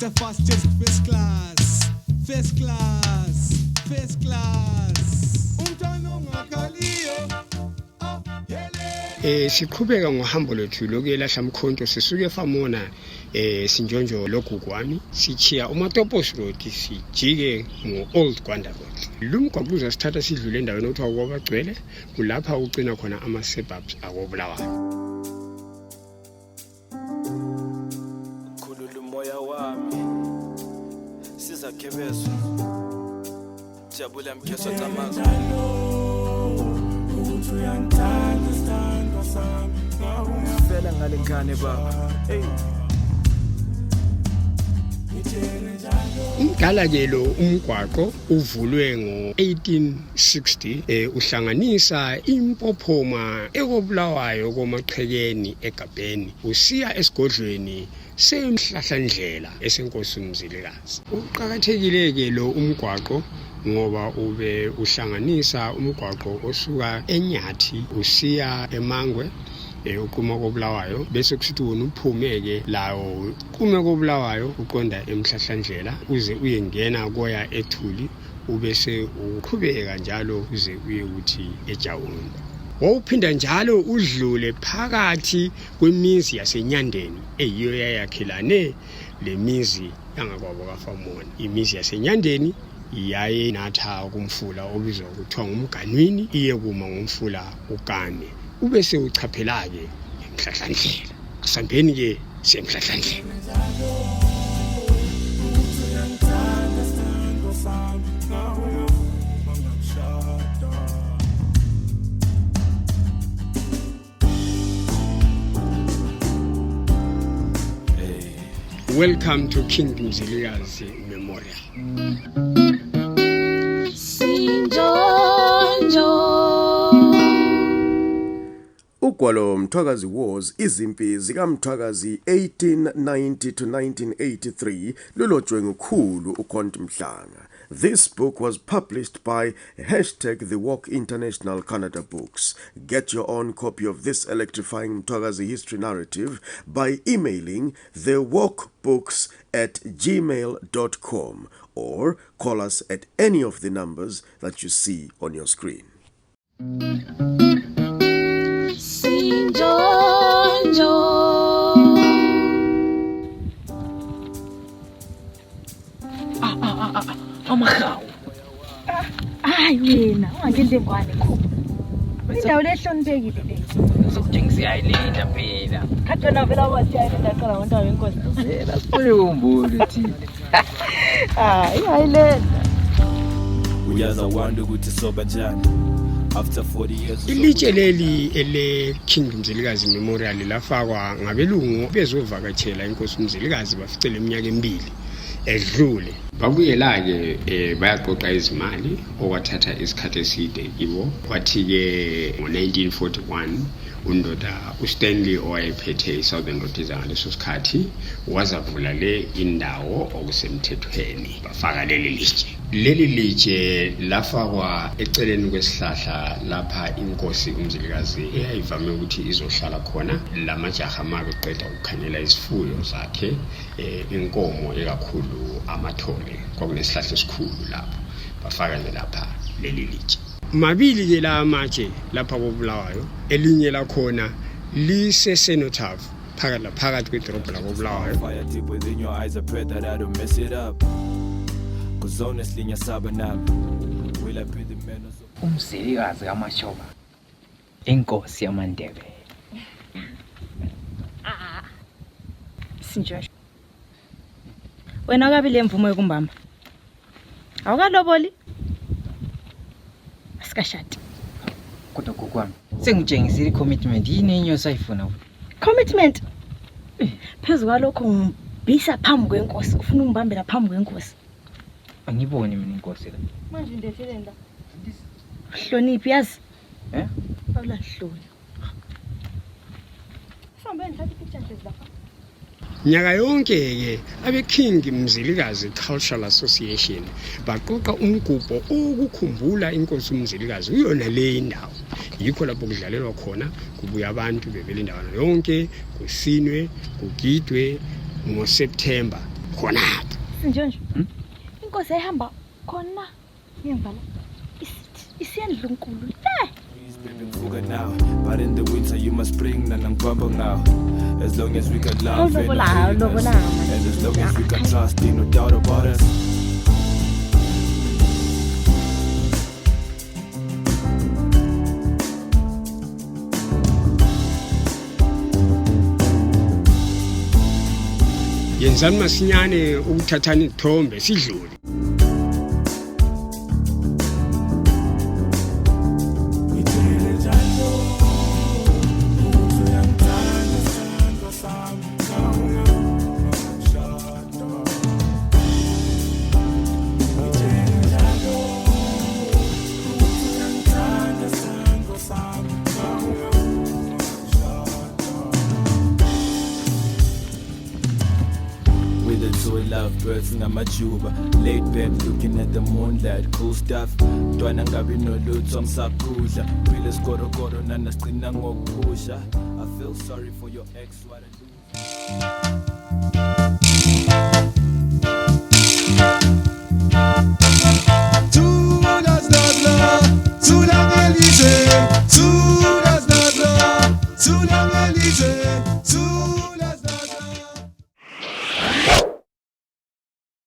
the fastest first class. First class. First class. Umntwana ongakaliyo. Siqhubeka ngohambo lwethu lokuyelahla mkhonto sisuke eFamona sinjonjo loGugwani sichiya uMatopos Road sijike ngo-Old Gwanda Road. Lumgwaqo uzasithatha sidlule endaweni okuthiwa kwabagcwele kulapha ucina khona ama-suburbs akoBulawayo. Khulula umoya wami sizakhebezo jabula mkheso tamazo fela ngale ngane baba hey Umdala ke lo umgwaqo uvulwe ngo-1860 uhlanganisa impophoma ekoBulawayo koMaqhekeni eGabheni usiya esigodlweni semhlahlandlela esenkosi uMzilikazi. Uqhakathekile ke lo umgwaqo ngoba ube uhlanganisa umgwaqo osuka eNyathi usiya eMangwe ukuma koBulawayo bese kusithi wona uphumeke lawo kume koBulawayo uqonda emhlahlandlela uze uyengena koya eThuli ubese uqhubeka njalo uze uye uthi eJawuni. Wawuphinda njalo udlule phakathi kwemizi yaseNyandeni eyiyo yayakhelane lemizi yangakwabo kaFamona. Imizi yaseNyandeni yaye natha kumfula obizwa kuthiwa ngumganwini iye kuma ngumfula uGane ubese uchaphela ke emhlahlandlela asambeni ke semhlahlandlela. Welcome to King Mzilikazi Memorial. Ugwalo Mthwakazi Wars izimpi zikaMthwakazi 1890 to 1983 lulotshwe ngukhulu uKhonto Mhlanga. This book was published by #TheWalk International Canada Books. Get your own copy of this electrifying Mthwakazi history narrative by emailing thewalkbooks@gmail.com or call us at any of the numbers that you see on your screen. Amahawu. Hayi wena, ungakenze ngwane kho. Indawo lehloniphekile le. Ngizokutshengisa iyayilinda phela. Khathi wena vela wathi ayinda qala ngonto wenkosi. Phela sifune umbulu thina. Iyayilinda. uyaza wanda ukuthi soba njani after 40 years. Ilitshe leli ele King Mzilikazi Memorial lafakwa ngabelungu bezovakatshela inkosi uMzilikazi baficela iminyaka emibili edlule. Babuyela ke bayaqoqa izimali okwathatha isikhathi eside kibo. Kwathi ke ngo-1941 undoda uStanley owayephethe iSouthern Rhodesia ngaleso sikhathi wazavula le indawo okusemthethweni bafaka leli litshe. Leli litshe lafakwa eceleni kwesihlahla lapha inkosi uMzilikazi eyayivame ukuthi izohlala khona. Lamajaha mabeqeda ukukhanyela isifuyo zakhe inkomo ekakhulu amathole kwakunesihlahla esikhulu lapho bafaka nje lapha leli litshe. Mabili ke la amatshe lapha koBulawayo elinye la khona liseSenotaf phakathi kwedolobha lakoBulawayo. Fire deep within your eyes, I pray that I don't mess it up. Cause honestly ngiyasaba nami. Will I pay the manners of Umzilikazi kaMashoba. Inkosi yamaNdebele. Sinjosho. Wena akabile imvumo yokumbamba. Awukaloboli? Asikashadi. Kodwa gokwami, sengitshengisile commitment yini enye osayifuna? Commitment. Phezulu kwalokho ngibisa phambi kwenkosi, ufuna ungibambela phambi kwenkosi. Angiboni mina inkosi la. Manje ndethele nda. Hloniphi yazi? Awula hloni. Sambe ngithatha picture nje lapha. Nyaka yonke ke abe King Mzilikazi Cultural Association baqoqa umgubho ukukhumbula inkosi uMzilikazi uyona le indawo. Yikho lapho kudlalelwa khona kubuya abantu bevela indawo yonke kusinwe kugidwe ngoSeptember khona Sinjonjo. Inkosi ehamba khona ngemva la. Isiyendlu enkulu. Fuga now, but in the winter you must bring nanangibamba ngawo. As long as we got love and happiness, and as long as we got trust, ain't no doubt about us. yenzani masinyane ukuthathana izithombe sidlule. Lovebirds ngamajuba, laid back looking at the moonlight, cool stuff. Ntwana ngabi nolutho ngisakudla, phile sikorokoro nanasicina ngokuphusha. I feel sorry for your ex, what I do.